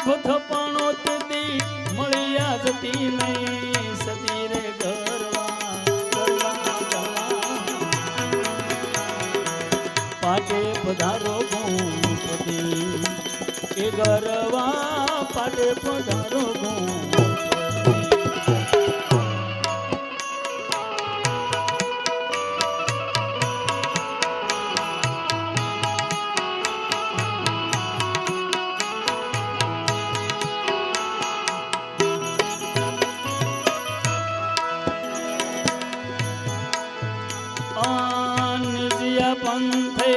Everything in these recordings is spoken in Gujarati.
થપાણો તુદી મળ્યા જતી નહીં સતી રે ગરવા ગરવા ગરવા પાટે પધારો ગણપતિ એ ગરવા પાટે પધારો ગણપતિ पंथे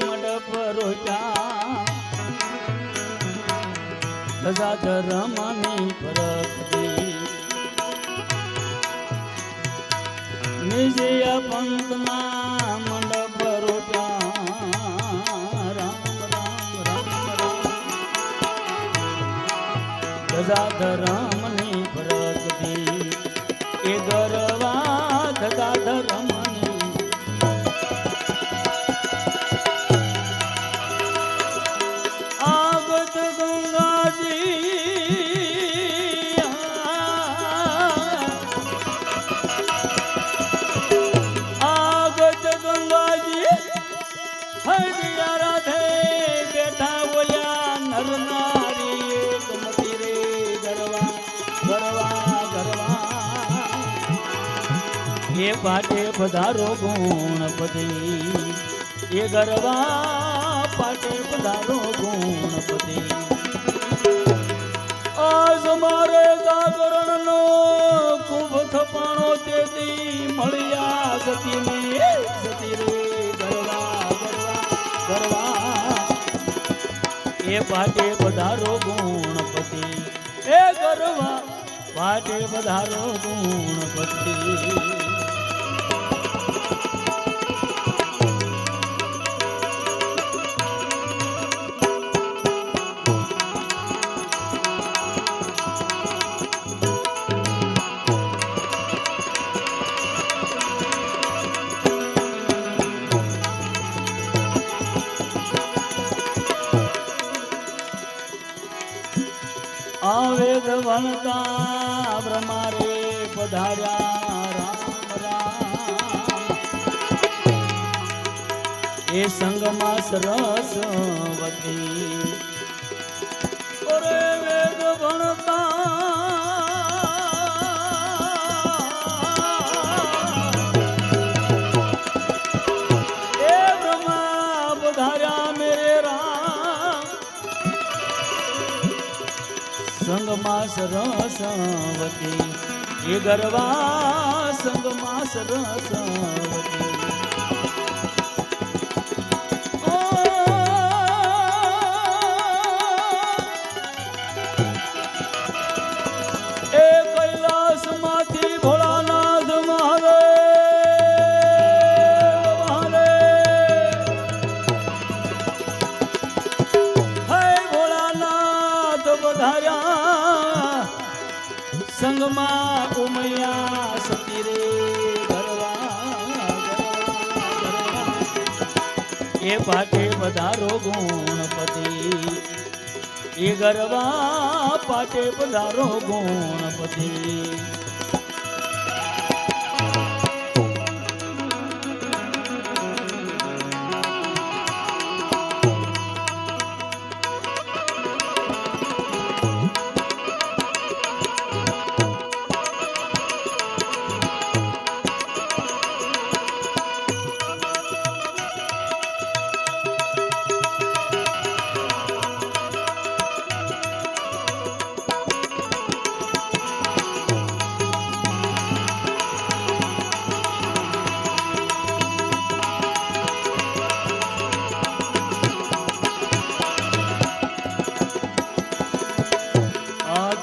मडप रोटा धजा धर्मनी फरक दी निजय पंथना मंडप रोटा राम राम राम राम धजा धर्मनी फरक दी ए गरवा धजा धर्म ये पाटे पधारो गुणपति ये गरबा पाटे पधारो गुणपति आज मारे जागरण नो खूब थपाणो तेदी मळिया सती ने सती रे गरबा गरबा गरबा ये पाटे पधारो गुणपति ए गरबा पाटे पधारो गुणपति वेद वणता ब्रह्मारे पधार्या राम राम ए संगमा सरस्वती ओरे वेद वणता ए ब्रह्मा पधार्या मेरे राम संगमा सरस्वती ये गरबा संगमा सरस्वती ए कैलाश माथी भोलानाथ महादेव है भोलानाथ पधार्या संगमा उमैया सती रे गरवा ये पाटे पधारो गुणपति ये गरबा पाटे पधारो गुणपति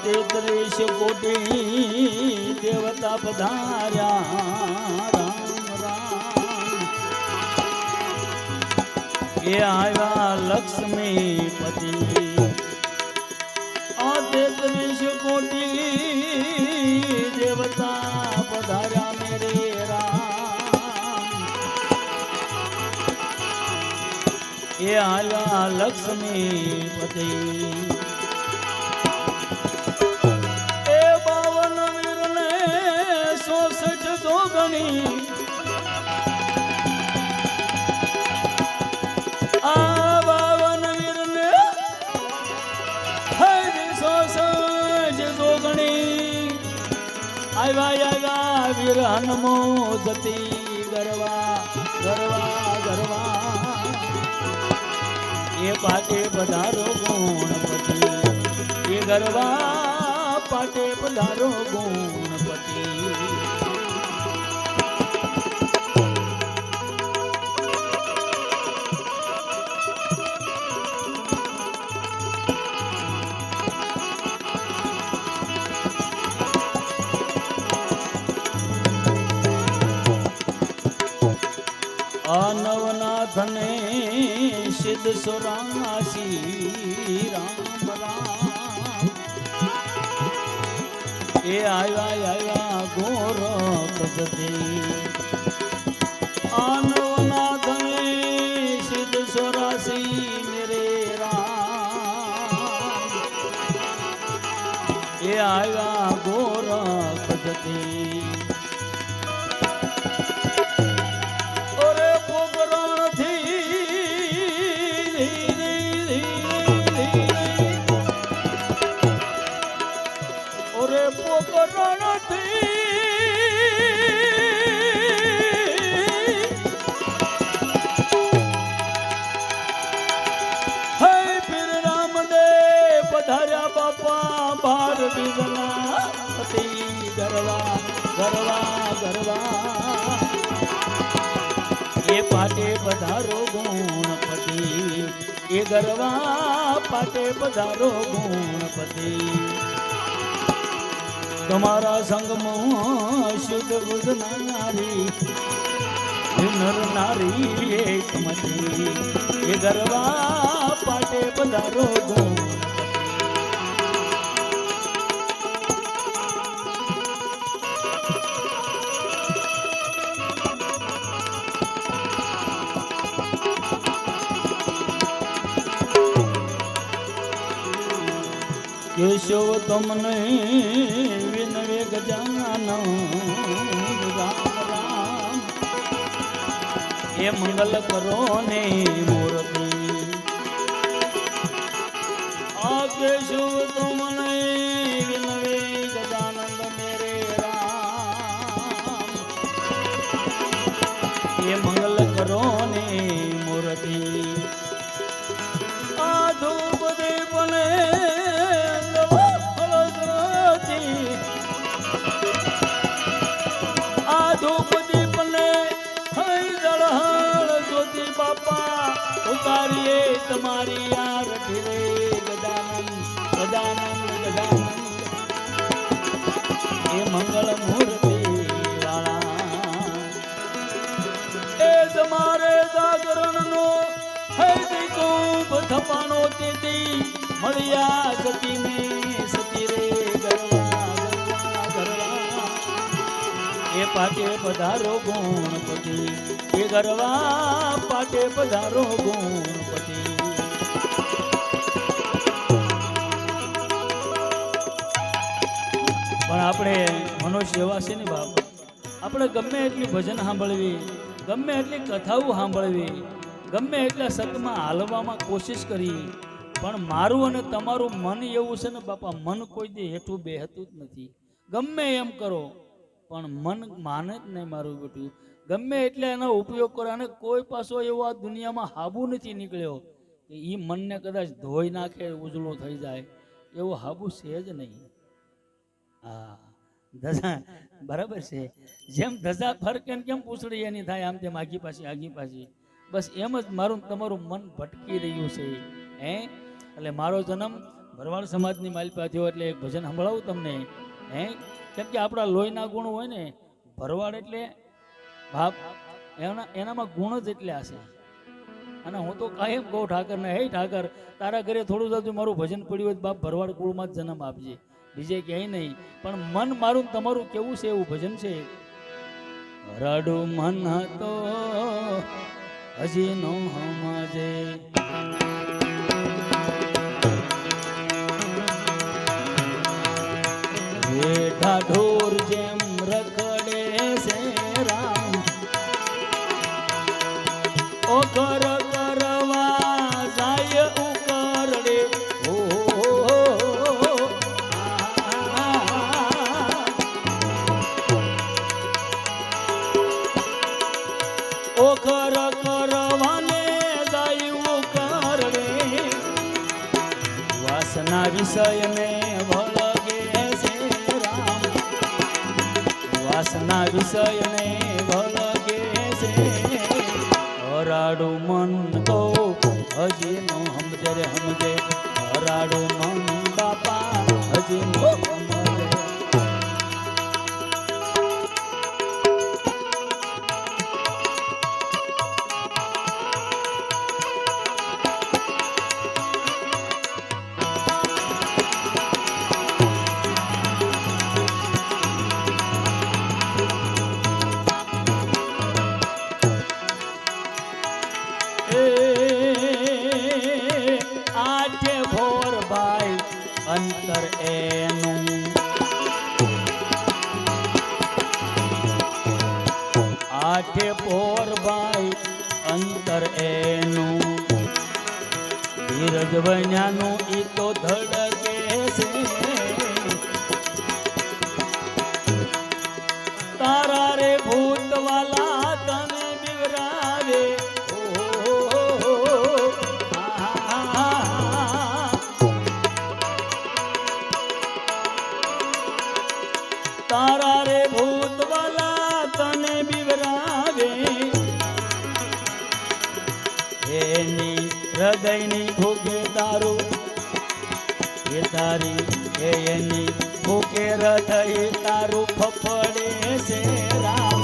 तेतरीश कोटि देवता पधार्या राम राम ये आया लक्ष्मीपति तेतरीश कोटि देवता पधार्या मेरे राम ये आया लक्ष्मीपति આવ્યા વીર હનમો જતી ગરવા ગરવા ગરવા એ પાટે પધારો ગુણપતિ એ ગરવા પાટે પધારો ગુણપતિ નવનાથને સિદ્ધ સુરાસી રામ રામ એ આવ્યા ગોરખ જતી નવનાથને સિદ્ધ સુરાસી મેરે રામ એ આવ્યા ગોરખ જતી ગરવા ગરવા ગરવા એ પાટે પધારો ગુણપતિ એ ગરવા પાટે પધારો ગુણપતિ તમારા સંગમાં શુદ્ધ બુદ્ધ નારી નર નારી એકમતી એ ગરવા પાટે પધારો ગુણ કેશવ તમને વિનવે ગજાનન રામ રામ એ મંગલ કરો ને મૂર્તિ આ કેશવ તમને વિનવે ગજાનંદ મેરે રામ એ મંગલ કરો ને મૂર્તિ આ ધૂપ દીપને ઉતારીએ તમારી આરતી રે ગજાનંદ ગજાનંદ ગજાનંદ એ મંગળ મૂર્તિ વાળા એ તમારે જાગરણનો હૈદી કુંભ થપાનો તેથી મળ્યા સતીને સતી રે ગરવા ગરવા ગરવા એ પાટે પધારો ગુણપતિ એ ગરવા પાટે પધારો ગુણપતિ પણ આપણે મનુષ્ય એવા છે ને બાપ આપણે ગમે એટલી ભજન સાંભળવી ગમે એટલી કથાઓ સાંભળવી ગમે એટલા સતમાં હાલવામાં કોશિશ કરી પણ મારું અને તમારું મન એવું છે ને બાપા મન કોઈ દે હેઠું બેહતું જ નથી ગમે એમ કરો પણ મન માને જ નહીં મારું બેટું ગમે એટલે એનો ઉપયોગ કરો અને કોઈ પાછો એવો આ દુનિયામાં હાબુ નથી નીકળ્યો કે એ મનને કદાચ ધોઈ નાખે ઉજળો થઈ જાય એવો હાબુ છે જ નહીં હા ધજા બરાબર છે જેમ ધજા ફરકે કેમ પૂછડી એની થાય આમ તેમ આગી પાછી બસ એમ જ મારું તમારું મન ભટકી રહ્યું છે હે એટલે મારો જન્મ ભરવાડ સમાજની માલપા થયો એટલે એક ભજન સંભળાવું તમને હે કેમ કે આપણા લોહીના ગુણ હોય ને ભરવાડ એટલે બાપ એનામાં ગુણ જ એટલા હશે અને હું તો કાયમ કહું ઠાકરને હે ઠાકર તારા ઘરે થોડું જાજુ મારું ભજન પડ્યું હોય બાપ ભરવાડ કુળમાં જ જન્મ આપજે બીજે ક્યાંય નહીં પણ મન મારું તમારું કેવું છે એવું ભજન છે રડું મન તો હજી નો સમજે ઢોર જેમ રખડે છે રામ ઓ કર કરવા જાય ઉકરડે વિષયને વળગે છે રામ, વાસના વિષયને વળગે છે, હરાડું મન તો હજી નો સમજે રે સમજે, હરાડું મન બાપા હજી નો સમજે. આઠે ભોર ભાઈ અંતર એનું, આઠે ભોર ભાઈ અંતર એનું, ધીરજ વૈયાનું ઈ તો ધડકે છે, તારા રે ભૂતવાલા તને બિવરાવે. તારા રે ભૂતવાલા તને બિવરાવે, એની હૃદયની ભૂખે તારું એ તારી, એની ભૂખે હૃદય તારું ફફડે છે રામ,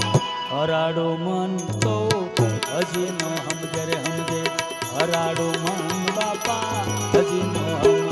હરાડું મન તો હજી નો સમજે રે સમજે, હરાડું મન બાપા હજી નો સમજે.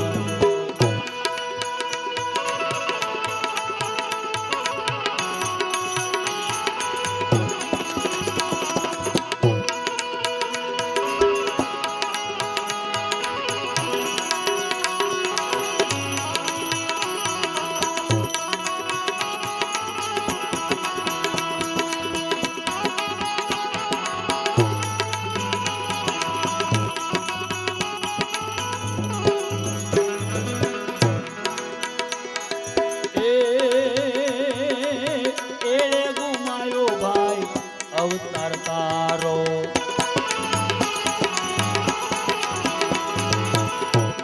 અવતાર તારો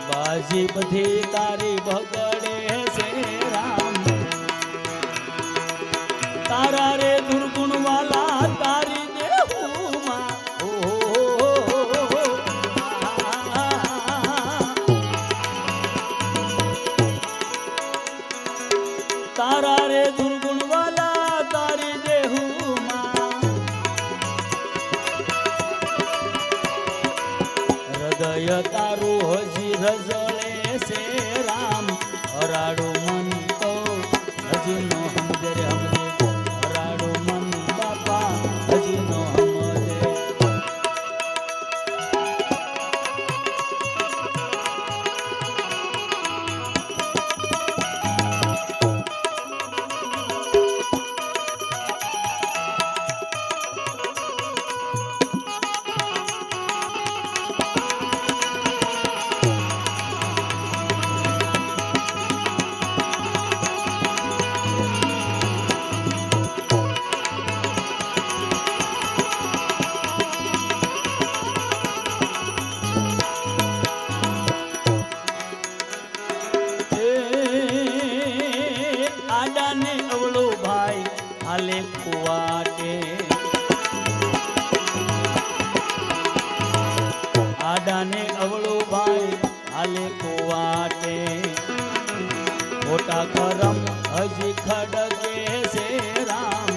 બાજી બધી તારી બગડે છે રામ, તારા રે દુર્ગુણ વાલા તારી દેહુમાં, તારા રે દુર્ગુણ વાલા તારી દેહુમાં, હૃદય તારું હજી રજળે છે રામ, હરાડું મન તો હજી નો સમજે રે સમજે, હરાડું મન બાપા હજી નો સમજે. આડાને અવળો ભાઈ હાલે કુવાટે, આડાને અવળો ભાઈ હાલે કુવાટે, ખોટા કરમ હજી ખડકે છે રામ,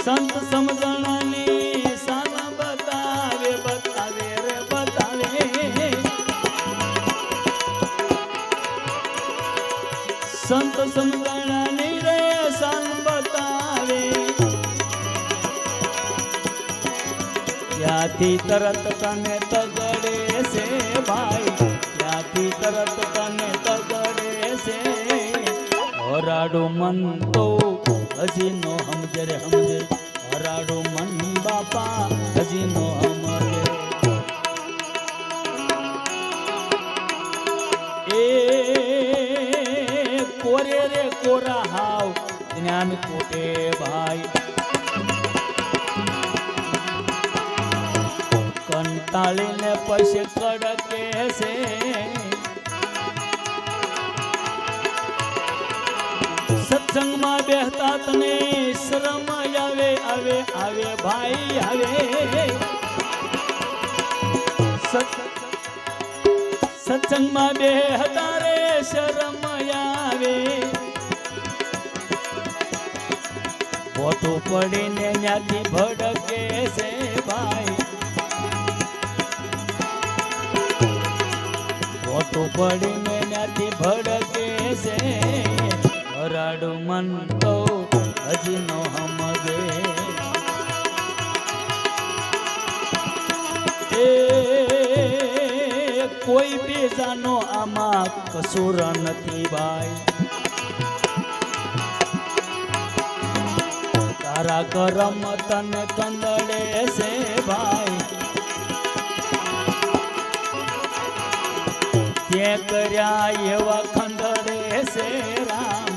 સંત સમજણની સાન બતાવે બતાવે રે બતાવે, સંત સમજણની રે સાન બતાવે, ત્યાંથી તરત તને તગડે છે ભાઈ, ત્યાંથી તરત તને તગડે છે, હરાડું મન તો હજી નો સમજે રે સમજે, હરાડું મન બાપા હજી નો સમજે. એ કોરે રે કોરા હાવ જ્ઞાન કોટે ભાઈ, કંટાળીને પછી કડકે છે સત્સંગમાં બેહતા તને શરમ આવે આવે આવે ભાઈ આવે સત્સંગમાં બેહતા રે શરમ આવે ખોટું પડીને ત્યાંથી ભડકે છે ભાઈ ખોટું પડીને ત્યાંથી ભડકે છે હરાડું મન તો હજી નો સમજે એ કોઈ બીજાનો આમાં કસૂર નથી ભાઈ તારા કરમ તને કંદડે છે ભાઈ તે કર્યા એવા ખંડરે છે રામ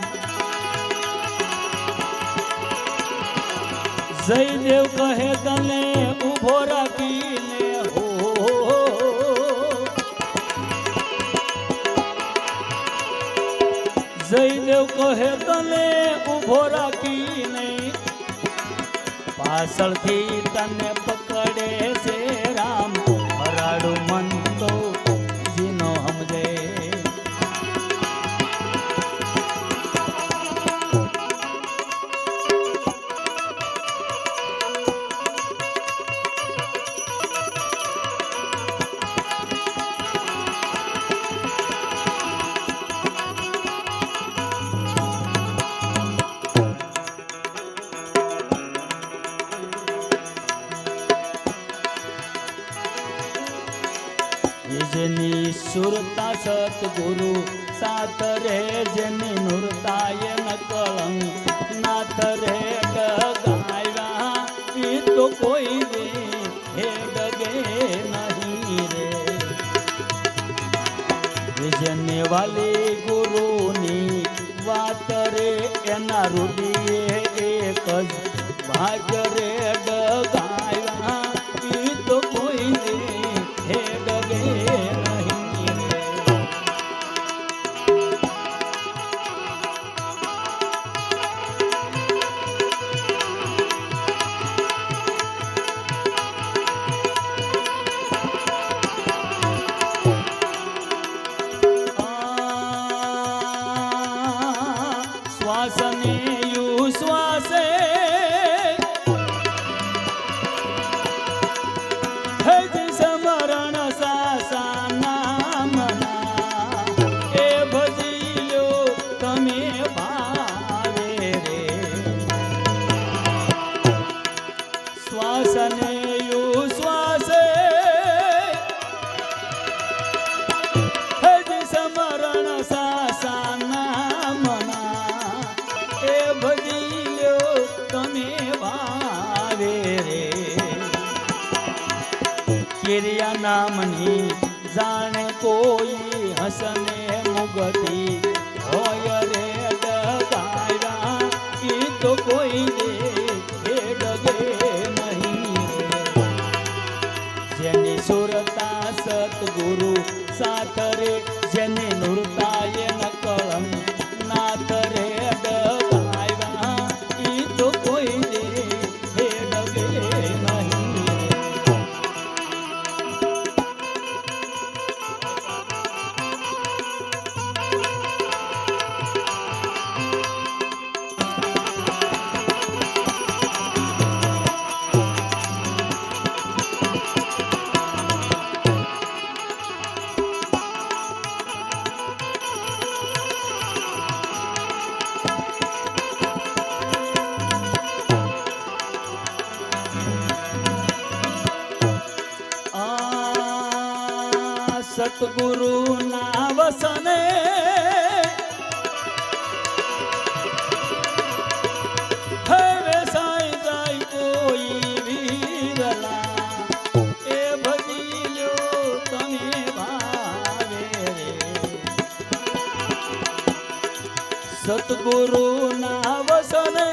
જયદેવ કહે તને ઉભો રાખીને હો જયદેવ કહે તને ઉભો રાખીને પાછળથી તને પકડે છે રામ હરાડું મન તો જીનો સમજે જેની સુરતા સતગુરુ સાત રે જેની નુરતાય ન કળંક નાથ રે ડગાવ્યા ઈ તો કોઈ રે હે ડગે નહીં રે જેને વાલી ગુરુની વાત રે એના રુદિયે એક જ ભાગ્ય રે ડગાવ્યા ઈ તો કોઈ રે હે ડગે શ્વાસને યુ શ્વાસે હજ સમરણ સાસા નામના એ ભજી લો તમે ભાવે રે શ્વાસને યુ શ્વાસે હજ સમરણ સાસા કિરિયા નામની જાણે કોઈ હસને મુગતી હોય રે ડગાવ્યા ઈ તો કોઈ દે એ ડગે નહીં જેની સુરતા સતગુરુ સાથ રે જેની નુરતાય ન કળંક નાથ રે ડગાવ્યા ઈ તો કોઈ દે એ ડગે નહીં સતગુરુ ના વસને હવે સાઈ જાય કોઈ વીરલા એ ભજી લ્યો તમે ભાવે રે સતગુરુ ના વસને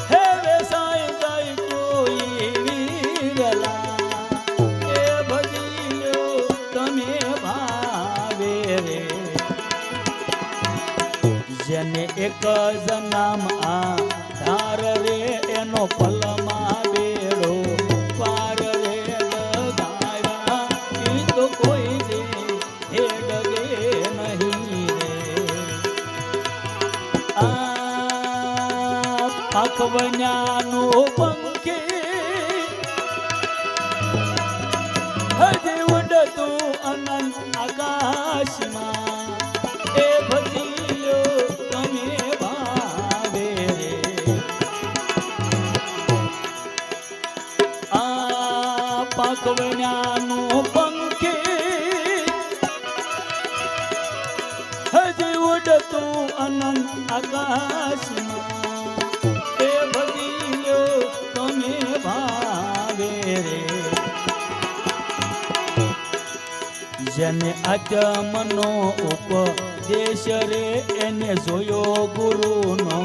હવે સાઈ જાય કોઈ વીરલા એક જ નામ આધાર રે એનો પલમાં બેડો પાર રે ડગાવ્યા ઈ તો કોઈ દે હે ડગે નહીં રે આ પાખવન્યાનો પંખી હજી ઉડતું અનંત આકાશમાં એ ભજીયો તમે ભાવે રે આ પાખવન્યાનો પંખી હજી ઉડતું અનંત આકાશમાં એ ભજીયો તમે ભાવે રે જેને આચમનો ઉપદેશ રે એને જોયો ગુરુનો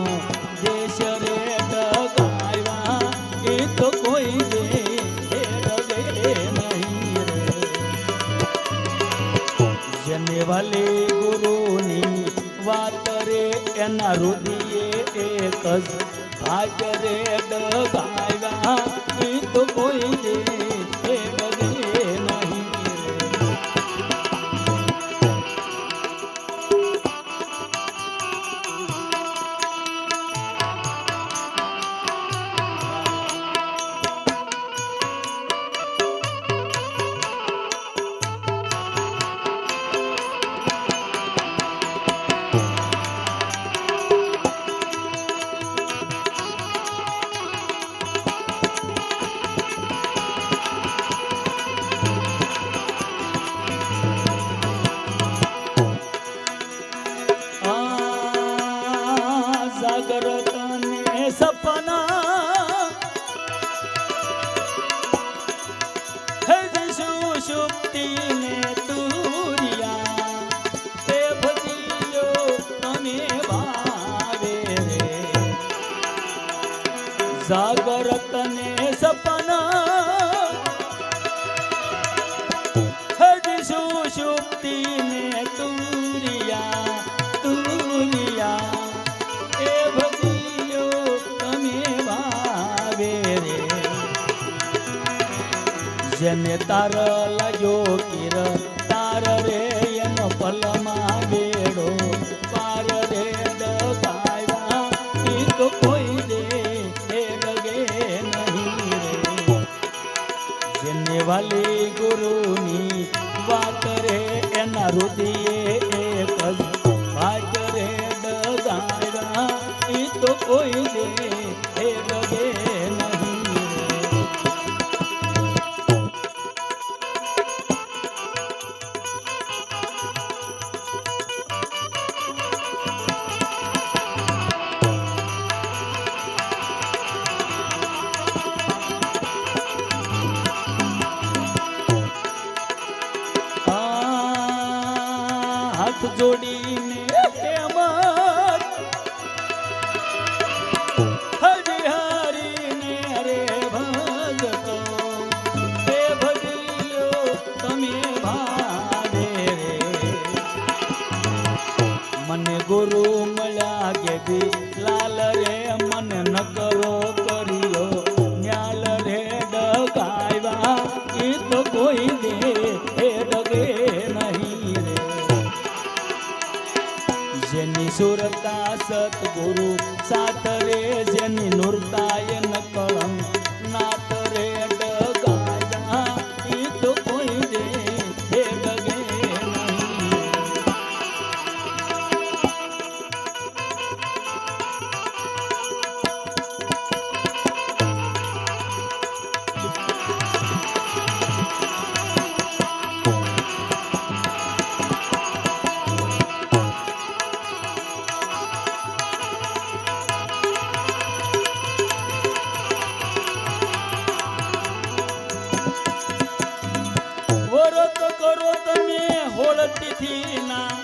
દેશ રે ડગાવ્યા એ તો કોઈ દે એ ડગે નહીં રે જેને વાલી ગુરુની વાત રે એના હૃદયે એક જ ભાગ રે ડગાવ્યા એ તો કોઈ દે એ ડગે નહીં જાગૃત ને સપના હે સુષુપ્તિ ને તુરિયા તે ભજીયો તમે ભાવે રે જાગૃત ને સપના હે સુષુપ્તિ ને તુરિયા તુરિયા એ ભજીયો તમે ભાવે રે જેને તાર લાગ્યો કિર તાર રે એનો પલમાં બેડો પાર રે ડગાવ્યા ઈ તો કોઈ દે એ ડગે નહીં રે જેને વાલી ગુરુની વાત રે એના હૃદયે એક જ ભાગ રે ડગાવ્યા ઈ તો કોઈ દે એ ડગે નહીં રે હાથ જોડીને હેમત હરિહરીને રે ભજતો એ ભજીયો તમે ભાવે રે મને ગુરુ મળ્યા કે બી લાલ રે મને ન કરો કર્યો ન્યાલ રે ડગાવ્યા ઈ તો કોઈ દે એ ડગે નહીં રે જેની સુરતા સતગુરુ સાથ રે જેની નુરતા એ ન કળંક નાથ રે ડગાવ્યા ઈ તો કોઈ દે એ ડગે નહીં વરત કરો તમે હોળતીથી ના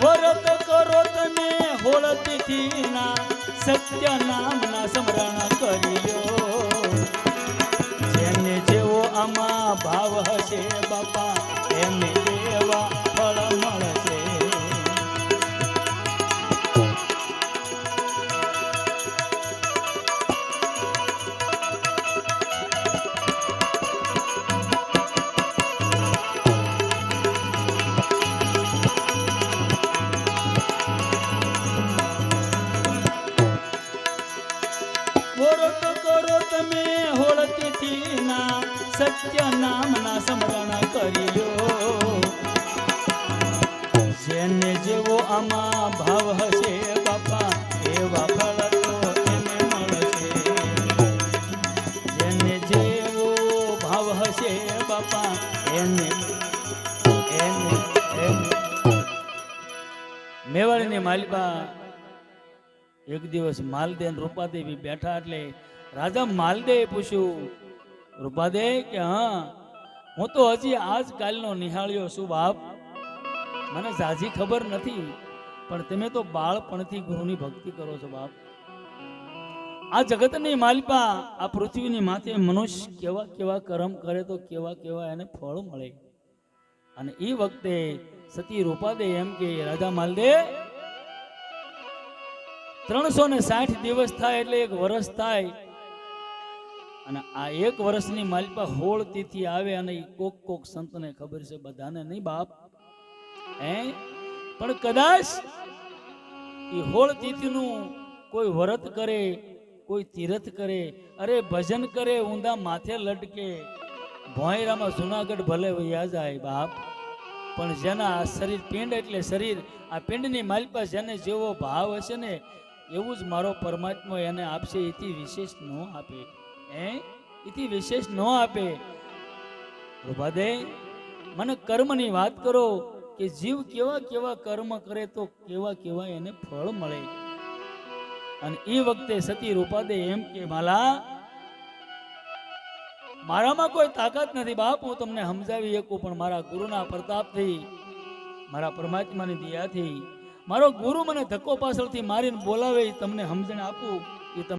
વરત કરો તમે હોળતીથી ના સત્ય નામના સ્મરણ કર્યો જેને જેવો આમાં ભાવ હશે બાપા એને એવા ફળ મળશે વ્રત કરો તમે હોળ તિથિના સત્ય નામના સ્મરણ કર્યો જેને જેવો આમાં ભાવ હશે બાપા એવા ફળ તો એને મળશે જેને જેવો ભાવ હશે બાપા એને મેવાડીની માલિકા એક દિવસ માલદે અને રૂપાદેવી બેઠા એટલે રાજા માલદેવે પૂછ્યું રૂપાદે કે હા હું તો હજી આજ કાલનો નિહાળ્યો છું બાપ મને ઝાઝી ખબર નથી પણ તમે તો બાળપણથી ગુરુની ભક્તિ કરો છો બાપ આ જગતની માલિકા આ પૃથ્વીની માથે મનુષ્ય કેવા કેવા કર્મ કરે તો કેવા કેવા એને ફળ મળે અને એ વખતે સતી રૂપાદે એમ કે રાજા માલદે 360 દિવસ થાય એટલે એક વર્ષ થાય અને આ એક વર્ષની માલિકા હોળ તિથિ આવે અને કોક કોક સંતને ખબર છે બધાને નહીં બાપ પણ કદાચ એ હોળ તિથિનું કોઈ વ્રત કરે કોઈ તીર્થ કરે અરે ભજન કરે ઊંધા માથે લટકે ભોંયરામાં જુનાગઢ ભલે વયા જાય બાપ પણ જેના આ શરીર પિંડ એટલે શરીર આ પિંડની માલિકા જેને જેવો ભાવ હશે ને એવું જ મારો પરમાત્મા એને આપશે એથી વિશેષ ન આપે એથી વિશેષ ન આપે રૂપાદે મને કર્મની વાત કરો કે જીવ કેવા કેવા કર્મ કરે તો કેવા કેવા એને ફળ મળે અને એ વખતે સતી રૂપાદે એમ કે માલા મારામાં કોઈ તાકાત નથી બાપ હું તમને સમજાવી શકું પણ મારા ગુરુના પ્રતાપથી મારા પરમાત્માની દયાથી મારો ગુરુ મને ધક્કો પાછળથી મારીને બોલાવે તમને સમજણ આપું એ